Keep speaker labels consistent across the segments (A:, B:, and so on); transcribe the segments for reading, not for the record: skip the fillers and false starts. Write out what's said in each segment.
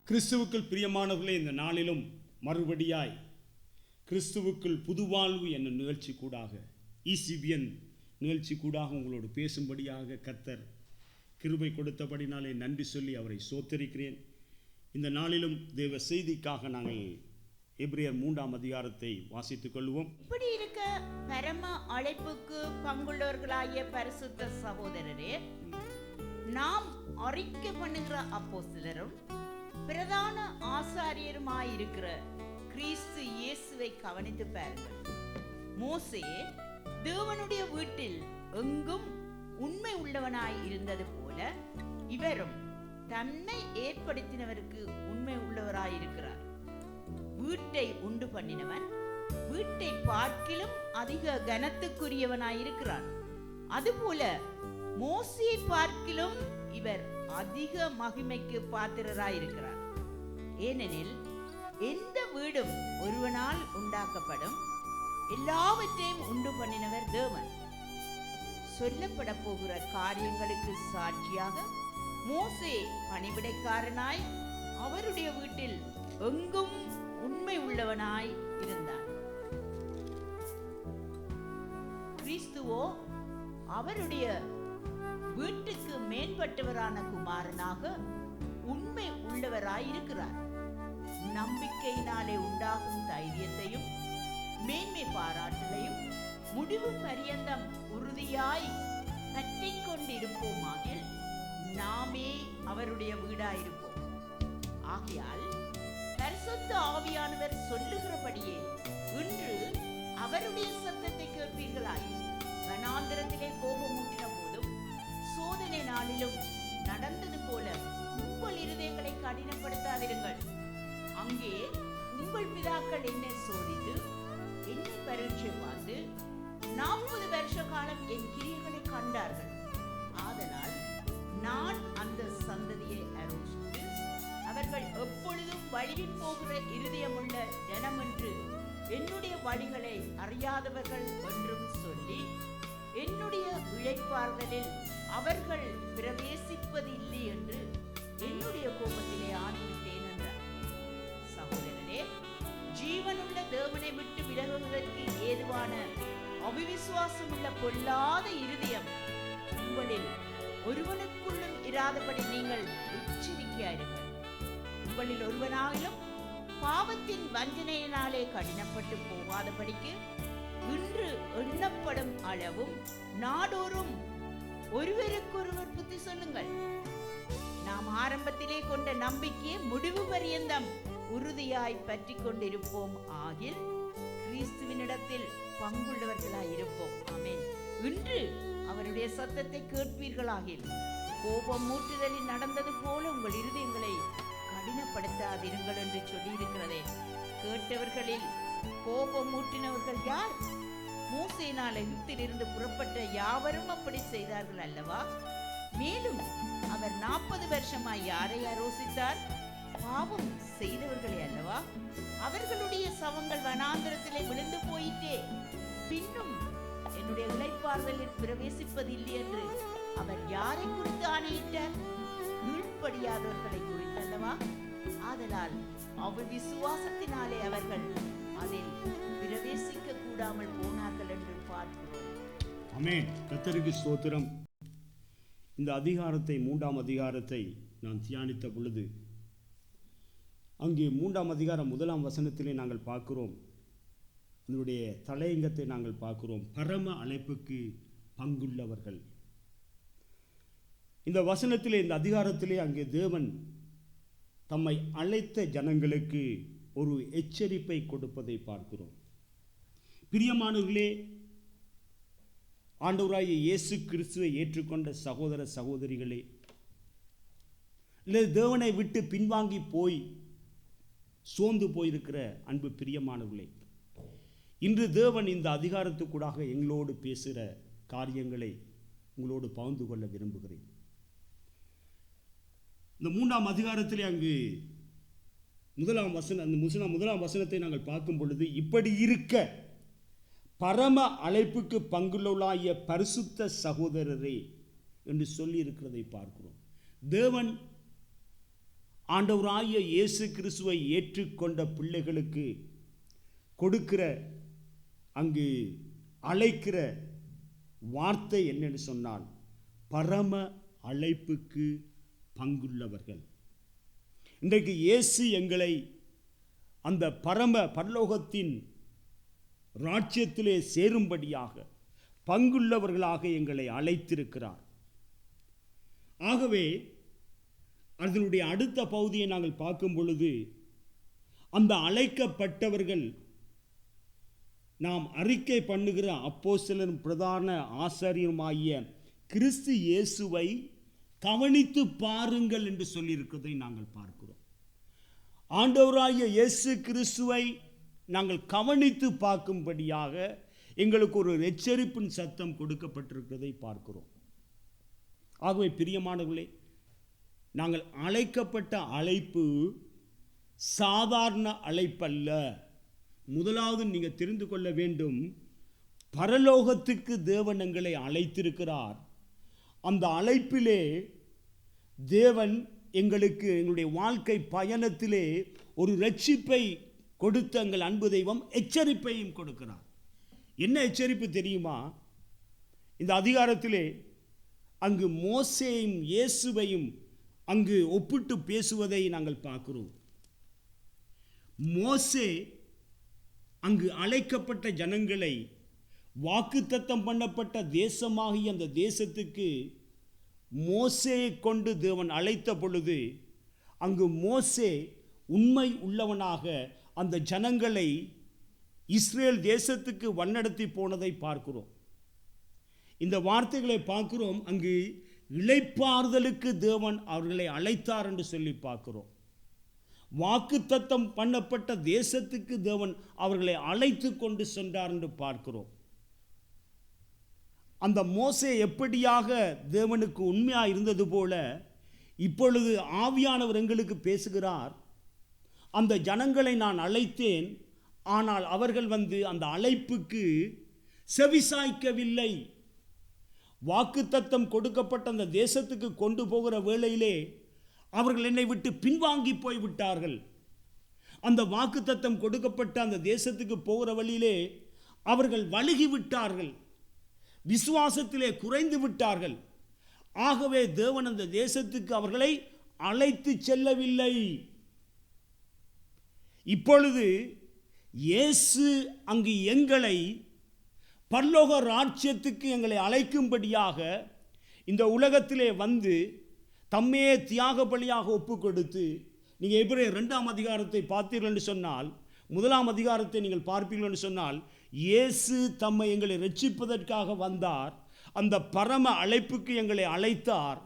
A: கிறிஸ்துவுக்குள் பிரியமானவர்களே, இந்த நாளிலும் மறுபடியாய் கிறிஸ்துவுக்குள் புதுவாழ்வு என்னும் நிகழ்ச்சி கூடாக, ECBN நிகழ்ச்சி கூடாக உங்களோடு பேசும்படியாக கர்த்தர் கிருபை கொடுத்தபடினாலே நன்றி சொல்லி அவரை சோத்தரிக்கிறேன். இந்த நாளிலும் தேவ செய்திக்காக நாங்கள் எபிரேயர் 3ஆம் அதிகாரத்தை வாசித்துக் கொள்வோம்.
B: இப்படி இருக்க பரம அழைப்புக்கு பங்குள்ளவர்களாகிய பரிசுத்த சகோதரரே, நாம் அறிக்கை பண்ணுகிற அப்போஸ்தலரும் பிரதான ஆசாரியருமாயிருக்கிற கிறிஸ்து இயேசுவை கவனித்து பாருங்கள். மோசே தேவனுடைய வீட்டில் எங்கும் உண்மை உள்ளவனாய் இருந்தது போல இவரும் தன்னை ஏற்படுத்தினவருக்கு உண்மை உள்ளவராயிருக்கிறார். வீட்டை உண்டு பண்ணினவன் வீட்டை பார்க்கிலும் அதிக கனத்துக்குரியவனாயிருக்கிறார். அதுபோல மோசேயை பார்க்கிலும் இவர் அதிக மகிமைக்கு பாத்திரராயிருக்கிறார். ஏனெனில் எந்த வீடும் ஒருவனால் உண்டாக்கப்படும், எல்லாவற்றையும் உண்டு பண்ணினவர் தேவன். சொல்லப்பட போகிற காரியங்களுக்கு சாட்சியாக மோசே பணிவிடைக்காரனாய் அவருடைய வீட்டில் எங்கும் உண்மை உள்ளவனாய் இருந்தார். கிறிஸ்துவோ அவருடைய வீட்டுக்கு மேம்பட்டவரான குமாரனாக உண்மை உள்ளவராயிருக்கிறார். நம்பிக்கையினாலே உண்டாகும் தைரியத்தையும் மேன்மை பாராட்டலையும் முடிவு பரியந்தம் உறுதியாய் பற்றிக் கொண்டிருப்போமாகில் நாமே அவருடைய வீடாயிருப்போம். ஆகையால் பரிசுத்த ஆவியானவர் சொல்லுகிறபடியே இன்று அவருடைய சத்தத்தை கேட்பீர்களாய். வனாந்திரத்திலே கோபமூட்டின போதும் சோதனை நாளிலும் நடந்தது போல உங்கள் இருதயங்களை கடினப்படுத்தாதிருங்கள். அங்கே உங்கள் பிதாக்கள் என்னை சோதித்து என்னை பரீட்சை பார்த்து 40 வருஷ காலம் என் கிரியைகளை கண்டார்கள். ஆதலால் நான் அந்த சந்ததியை அரோசித்து அவர்கள் எப்பொழுதும் வழிவி போகிற இருதயமுள்ள ஜனம் என்று என்னுடைய வழிகளை அறியாதவர்கள் என்றும் சொல்லி என்னுடைய இளைப்பாறுதலில் அவர்கள் பிரவேசிப்பதில்லை என்று என்னுடைய கோபத்திலே ஆணையிட்டேன் என்றார். சகோதரரே, ஜீவனுள்ள தேவனை விட்டு விலகுவதற்கு ஏதுவான அவிவிசுவாசம் உள்ள பொல்லாத இருதயம் உங்களில் ஒருவனுக்குள்ளும் இராதபடி நீங்கள் எச்சரிக்கையாயிருங்கள். உங்களில் ஒருவனாகிலும் பாவத்தின் வஞ்சனையினாலே கடினப்பட்டு போகாதபடிக்கு இன்று எண்ணப்படும் அளவும் நாடோறும் ஒருவருக்கொருவர் புத்தி சொல்லுங்கள். நாம் ஆரம்பத்திலே கொண்ட நம்பிக்கையை முடிவு பரியந்தம் உறுதியாய் பற்றி கொண்டிருப்போம் ஆகில் கிறிஸ்துவினிடத்தில் பங்குள்ளவர்களாய் இருப்போம். ஆமென். இன்று அவருடைய சத்தத்தை கேட்பீர்களாகில் கோபம் மூட்டுதலில் நடந்தது போல உங்கள் இருதயங்களை கடினப்படுத்தாதிருங்கள் என்று சொல்லியிருக்கிறதே. கேட்டவர்களில் கோபம் மூட்டினவர்கள் யார்? மோசேயினால் எகிப்திலிருந்து புறப்பட்ட யாவரும் அப்படி செய்தார்கள் அல்லவா? மேலும் அவர் 40 வருஷமாய் யாரை ஆரோசித்தார்? பாவம் செய்தவர்களே அல்லவா? அவர்களுடைய சவங்கள் வனாந்திரத்திலே விழுந்து போயிட்டே, பின்னும் என்னுடைய இளைப்பாறுதலில் பிரவேசிப்பதில்லை என்று அவர் யாரை குறித்து ஆணையிட்டார்? கீழ்ப்படியாதவர்களை குறித்தல்லவா? ஆதலால் அவர் விசுவாசத்தினாலே அவர்கள் அதில் பிரவேசிக்க கூடாமல் போனார்கள் என்று பார்க்கிறோம்.
A: ஆமென். கர்த்தருக்கு ஸ்தோத்திரம். இந்த அதிகாரத்தை 3ஆம் அதிகாரத்தை நான் தியானித்த பொழுது அங்கே 3ஆம் அதிகாரம் 1ஆம் வசனத்திலே நாங்கள் பார்க்கிறோம். இதனுடைய தலையங்கத்தை நாங்கள் பார்க்கிறோம். பரம அழைப்புக்கு பங்குள்ளவர்கள். இந்த வசனத்திலே, இந்த அதிகாரத்திலே அங்கே தேவன் தம்மை அழைத்த ஜனங்களுக்கு ஒரு எச்சரிப்பை கொடுப்பதை பார்க்கிறோம். பிரியமானவர்களே, ஆண்டவராகிய இயேசு கிறிஸ்துவை ஏற்றுக்கொண்ட சகோதர சகோதரிகளே, இல்லை தேவனை விட்டு பின்வாங்கி போய் சோர்ந்து போயிருக்கிற அன்பு பிரியமானவர்களே, இன்று தேவன் இந்த அதிகாரத்துக்கூடாக எங்களோடு பேசுகிற காரியங்களை உங்களோடு பகிர்ந்து கொள்ள விரும்புகிறேன். இந்த 3ஆம் அதிகாரத்திலே அங்கு முதலாம் வசனத்தை நாங்கள் பார்க்கும் பொழுது, இப்படி இருக்க பரம அழைப்புக்கு பங்குள்ளவர்களாகிய பரிசுத்த சகோதரரே என்று சொல்லி இருக்கிறதை பார்க்கிறோம். தேவன் ஆண்டவராகிய இயேசு கிறிஸ்துவை ஏற்றுக்கொண்ட பிள்ளைகளுக்கு கொடுக்கிற அங்கு அழைக்கிற வார்த்தை என்னன்னு சொன்னால் பரம அழைப்புக்கு பங்குள்ளவர்கள். இன்றைக்கு இயேசு எங்களை அந்த பரலோகத்தின் ராஜ்யத்திலே சேரும்படியாக பங்குள்ளவர்களாக எங்களை அழைத்திருக்கிறார். ஆகவே அதனுடைய அடுத்த பகுதியை நாங்கள் பார்க்கும் பொழுது அந்த அழைக்கப்பட்டவர்கள் நாம் அறிக்கை பண்ணுகிற அப்போஸ்தலரும் பிரதான ஆசாரியருமாகிய கிறிஸ்து இயேசுவை கவனித்து பாருங்கள் என்று சொல்லியிருக்கிறதை நாங்கள் பார்க்கிறோம். ஆண்டவராகிய இயேசு கிறிஸ்துவை நாங்கள் கவனித்து பார்க்கும்படியாக எங்களுக்கு ஒரு எச்சரிப்பின் சத்தம் கொடுக்கப்பட்டிருக்கிறதை பார்க்கிறோம். ஆகவே பிரியமானவர்களே, நாங்கள் அழைக்கப்பட்ட அழைப்பு சாதாரண அழைப்பல்ல. முதலாவது நீங்கள் தெரிந்து கொள்ள வேண்டும், பரலோகத்துக்கு தேவன் எங்களை அழைத்திருக்கிறார். அந்த அழைப்பிலே தேவன் எங்களுக்கு எங்களுடைய வாழ்க்கை பயணத்திலே ஒரு ரட்சிப்பை கொடுத்த எங்கள் அன்பு தெய்வம் எச்சரிப்பையும் கொடுக்கிறார். என்ன எச்சரிப்பு தெரியுமா? இந்த அதிகாரத்திலே அங்கு மோசேயும் இயேசுவையும் அங்கு ஒப்பிட்டு பேசுவதை நாங்கள் பார்க்கிறோம். மோசே அங்கு அழைக்கப்பட்ட ஜனங்களை வாக்குத்தத்தம் பண்ணப்பட்ட தேசமாகிய அந்த தேசத்துக்கு மோசேயை கொண்டு தேவன் அழைத்த பொழுது அங்கு மோசே உண்மை உள்ளவனாக அந்த ஜனங்களை இஸ்ரேல் தேசத்துக்கு வழிநடத்தி போனதை பார்க்கிறோம். இந்த வார்த்தைகளை பார்க்கிறோம். அங்கு இளைப்பாறுதலுக்கு தேவன் அவர்களை அழைத்தார் என்று சொல்லி பார்க்கிறோம். வாக்குத்தத்தம் பண்ணப்பட்ட தேசத்துக்கு தேவன் அவர்களை அழைத்து கொண்டு சென்றார் என்று பார்க்கிறோம். அந்த மோசே எப்படியாக தேவனுக்கு உண்மையாக இருந்தது போல இப்பொழுது ஆவியானவர் எங்களுக்கு பேசுகிறார். அந்த ஜனங்களை நான் அழைத்தேன், ஆனால் அவர்கள் அந்த அழைப்புக்கு செவிசாய்க்கவில்லை. வாக்குத்தத்தம் கொடுக்கப்பட்ட அந்த தேசத்துக்கு கொண்டு போகிற வேளையிலே அவர்கள் என்னை விட்டு பின்வாங்கி போய்விட்டார்கள். அந்த வாக்குத்தத்தம் கொடுக்கப்பட்ட அந்த தேசத்துக்கு போகிற வழியிலே அவர்கள் வழுகிவிட்டார்கள், விசுவாசத்திலே குறைந்து விட்டார்கள். ஆகவே தேவன் அந்த தேசத்துக்கு அவர்களை அழைத்து செல்லவில்லை. இப்பொழுது இயேசு அங்கு எங்களை பரலோக ராஜ்யத்துக்கு எங்களை அழைக்கும்படியாக இந்த உலகத்திலே தம்மையே தியாக பலியாக ஒப்பு கொடுத்து, நீங்கள் எபிரேயர் 2ஆம் அதிகாரத்தை பார்த்தீர்கள் என்று சொன்னால், 1ஆம் அதிகாரத்தை நீங்கள் பார்ப்பீர்கள் என்று சொன்னால், இயேசு தம்மை எங்களை ரட்சிப்பதற்காக வந்தார். அந்த பரம அழைப்புக்கு எங்களை அழைத்தார்.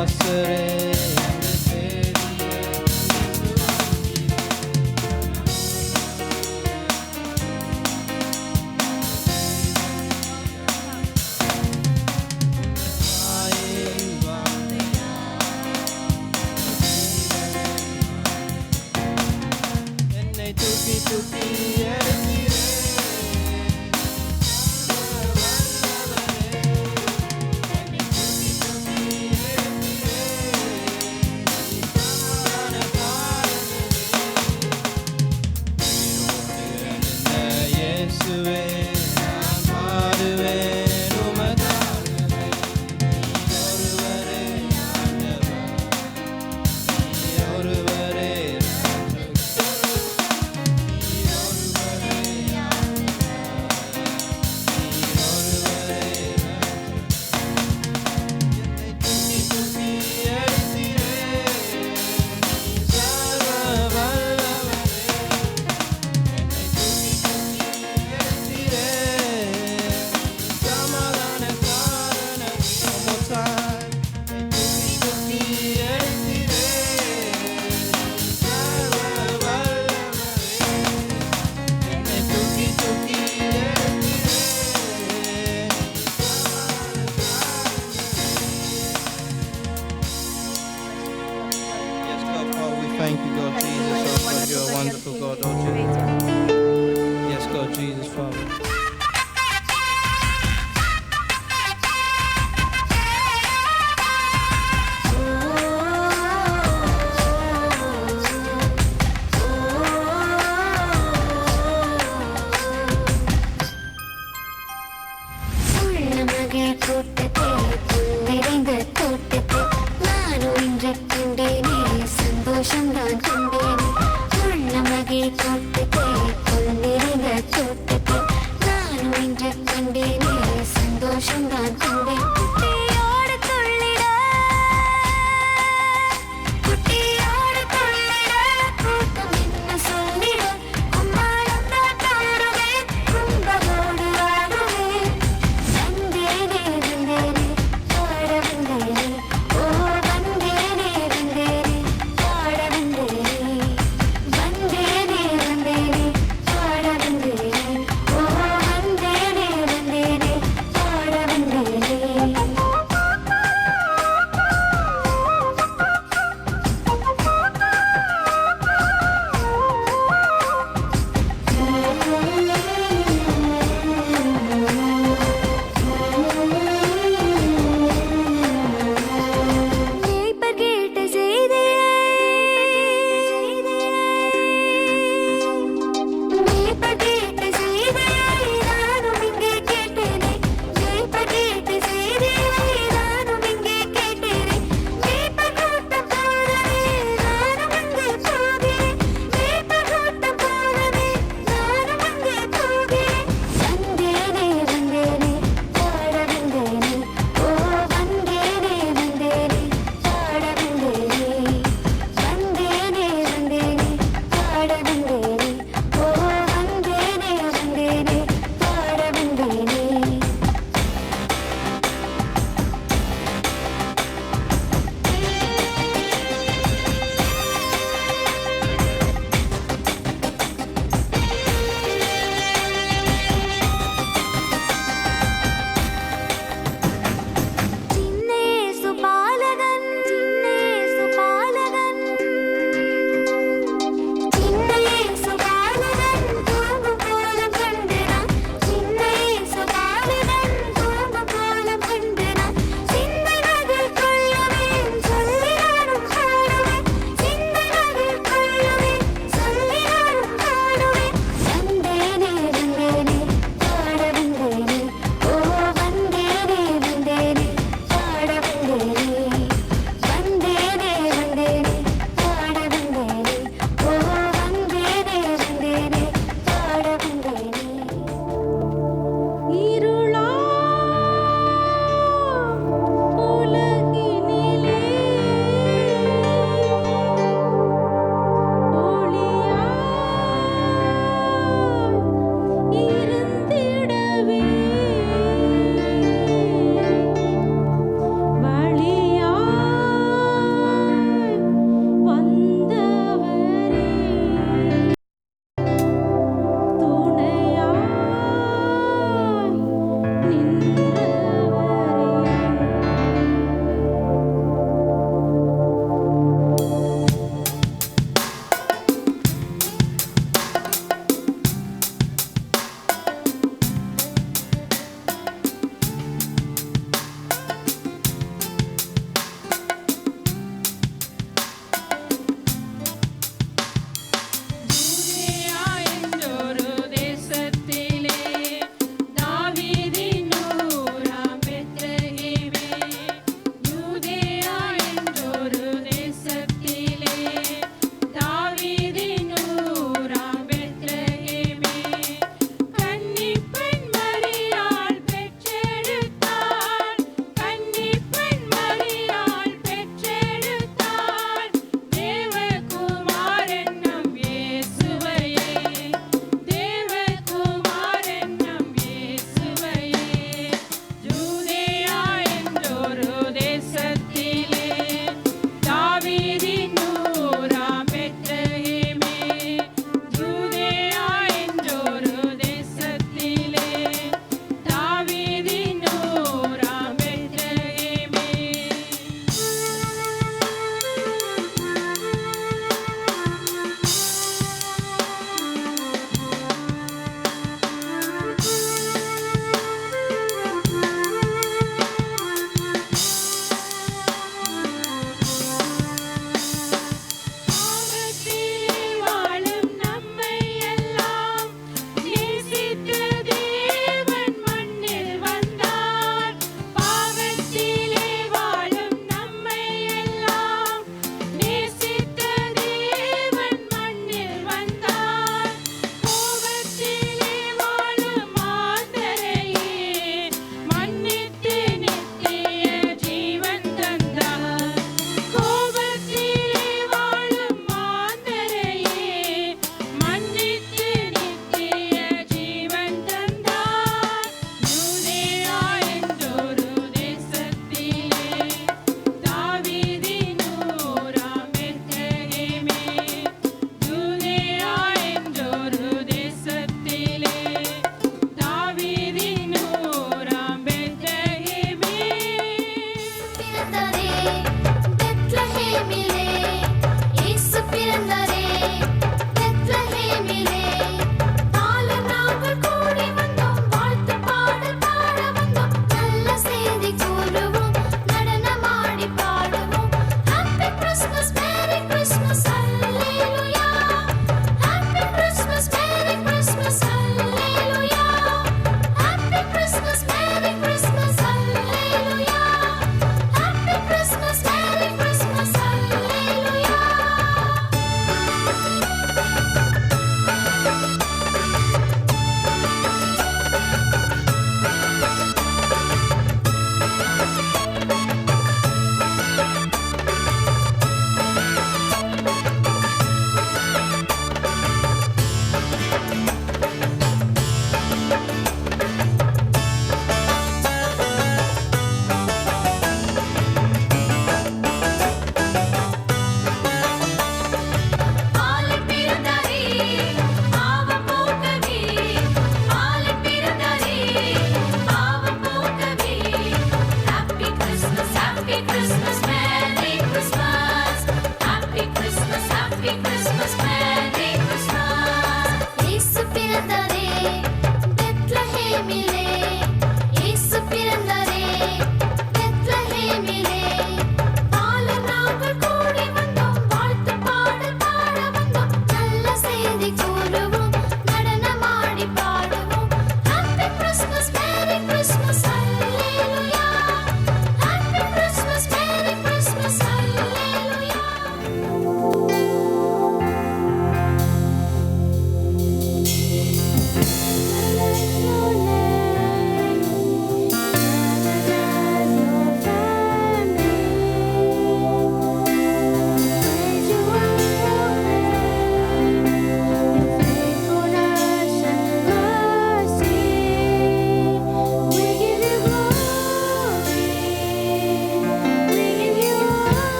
C: தாசரே என்று தேடிய தாயின் வார்த்தையா என்னை தூக்கி தூக்கி எடுத்தீரே இயேசுவே நான் பாடுவேன் உமக்காகவே நீர் ஒருவரே ஆண்டவர் நீர் ஒருவரே ரட்சகர் நீர் ஒருவரே ஆண்டவர் நீர் ஒருவரே என்னை தூக்கி தூக்கி எடுத்தீரே நீர் சர்வ வல்லவரே என்னை தூக்கி தூக்கி எடுத்தீரே சமாதான காரணமே one more time என்னை தூக்கி தூக்கி எடுத்தீரே சர்வ வல்லவரே என்னை தூக்கி தூக்கி எடுத்தீரே Yes, God, Father, we thank you, God Jesus. Oh, God, you're a wonderful God, oh, Jesus. Yes, God, Jesus, Father.
D: உள்ளமகே கூட்டத்தே நிறைந்த கூட்டத்தே நானும் இன்று கண்டேனே சந்தோஷம்தான் கண்டேனே உள்ளமகே கூட்டத்தே நிறைந்த கூட்டத்தே நானும் இன்று கண்டேனே சந்தோஷம்தான் கண்டேன் குட்டியோடு துள்ளிட குட்டியோடு துள்ளிட கூட்டம் என்ன சொல்லிட கும்மாளம் தான் தாடுவேன் கும்பகோடு ஆடுவேன் வந்தேனே வந்தேனே பாட வந்தேனே ஓ வந்தேனே வந்தேனே பாட வந்தேனே வந்தேனே வந்தேனே பாட வந்தேனே ஓ வந்தேனே வந்தேனே பாட வந்தேனே மேய்ப்பர் கேட்ட செய்தியை மேய்ப்பர் கேட்ட செய்தியை நானும் இங்கே கேட்டேனே மேய்ப்பர் கேட்ட செய்தியை நானும் இங்கே கேட்டேனே மேய்ப்பர் கூட்டம் போலவே நானும் அங்கே போகிறேன் மேய்ப்பர் கூட்டம் போலவே நானும் அங்கே போகிறேன் வந்தேனே வந்தேனே பாட வந்தேனே ஓ வந்தேனே வந்தேனே பாட வந்தேனே வந்தேனே வந்தேனே பாட வந்தேனே ஓ வந்தேனே வந்தேனே பாட வந்தேனே சின்னேசு பாலகன் சின்னேசு பாலகன் சின்னேசு பாலகன் தூங்கும் கோலம் கண்டனான் சின்னேசு பாலகன் தூங்கும் கோலம் கண்டனான் சிந்தை நகர் கொள்ளுவேன் சொல்லி நானும் பாடுவேன் சிந்தை நகர் கொள்ளுவேன் சொல்லி நானும் பாடுவேன் வந்தேனே வந்தேனே பாட வந்தேனே ஓ வந்தேனே வந்தேனே பாட வந்தேனே வந்தேனே வந்தேனே பாட வந்தேனே ஓ வந்தேனே வந்தேனே பாட வந்தேனே இருளா உலகினிலே ஒளியா இருந்திடவே வழி Happy Christmas, Merry Christmas. Happy Christmas, Happy Christmas, Merry Christmas. இயேசு பிறந்தாரே பெத்லஹேமிலே, இயேசு பிறந்தாரே பெத்லஹேமிலே. பாலர் நாங்கள் கூடி வந்தோம், வாழ்த்து பாடல் பாட வந்தோம், நல்ல செய்தி கூறுவோம், நடனமாடி பாடுவோம். Happy Christmas, Merry Christmas, Hallelujah. Happy Christmas, Merry Christmas, Hallelujah.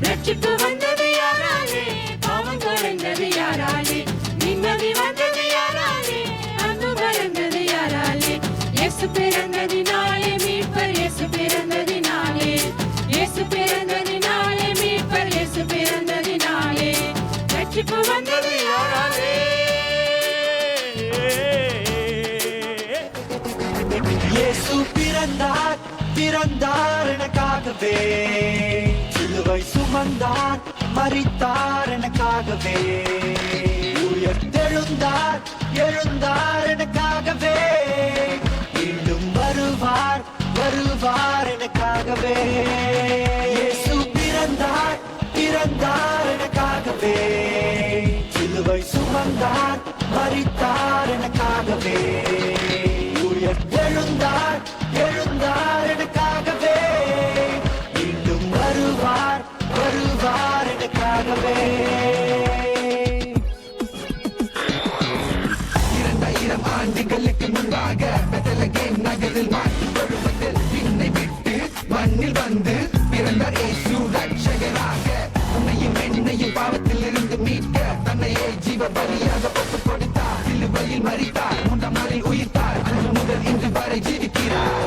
E: ரட்சிப்பு வந்தது யாராலே, பாவம் தொலைந்தது யாராலே, நிம்மதி வந்தது யாராலே, அன்பு மலர்ந்தது யாராலே. இயேசு பிறந்ததினாலே மீட்பர், இயேசு பிறந்ததினாலே, இயேசு பிறந்ததினாலே மீட்பர், இயேசு பிறந்ததினாலே. ரட்சிப்பு வந்தது யாராலே.
F: இயேசு பிறந்தார், பிறந்தார் எனக்காகவே, சிலுவை சுமந்தார், மரித்தார் எனக்காகவே, உயிர்த்தெழுந்தார், எழுந்தார் எனக்காகவே, மீண்டும் வருவார், வருவார் எனக்காகவே. இயேசு பிறந்தார், பிறந்தார் எனக்காகவே, சிலுவை சுமந்தார், மரித்தார் எனக்காகவே, உயிர்த்தெழுந்தார், எழுந்தார் எனக்காகவே, மீண்டும் வருவார், வருவார் எனக்காகவே.
G: 2000 ஆண்டுகளுக்கு முன்பாக பெத்லகேம் நகரில் மாட்டு தொழுவத்தில் விண்ணை விட்டு மண்ணில் வந்து பிறந்தார் இயேசு. பலியாக பட்டு கொடுத்தார், சிலுவையில் மரித்தார், 3ஆம் நாளில் உயிர்த்தார், அன்று முதல் இன்று வரை ஜீவிக்கிறார்.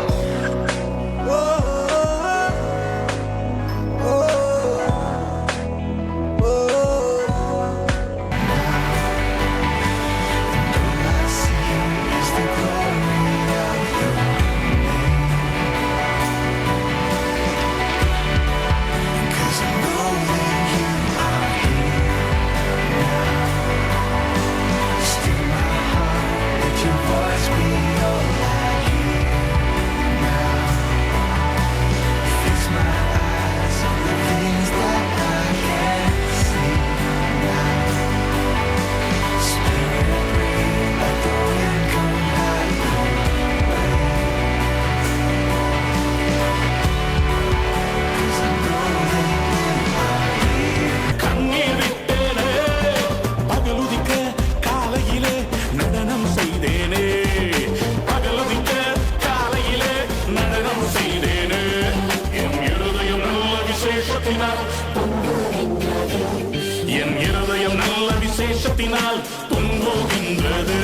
H: என் இருதயம் நல்ல விசேஷத்தினால் பொங்குகின்றது.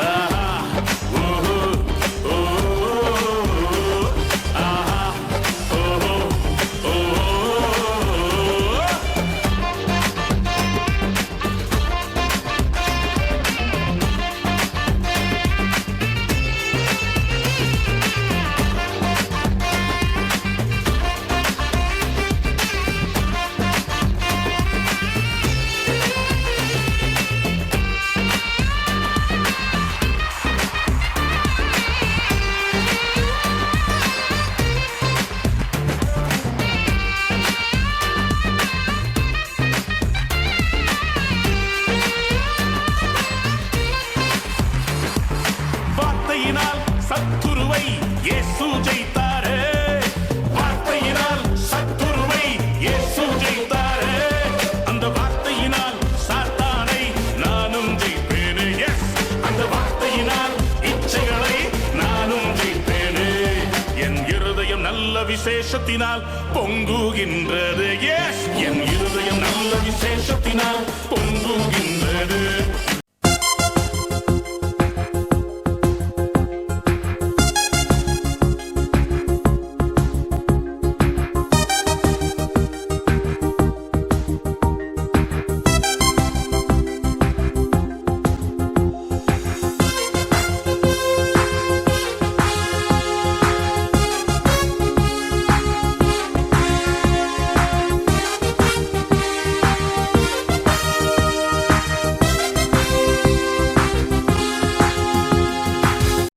H: ஆஹா ஓஹோ ஆஹா ஓஹோ சத்துருவை இயேசு ஜெயித்தாரே, வார்த்தையினால் சத்துருவை இயேசு ஜெயித்தாரே, அந்த வார்த்தையினால் சாத்தானை நானும் ஜெயிப்பேனே. எஸ், அந்த வார்த்தையினால் இச்சைகளை நானும் ஜெயிப்பேனே. என் இருதயம் நல்ல விசேஷத்தினால் பொங்குகின்றது.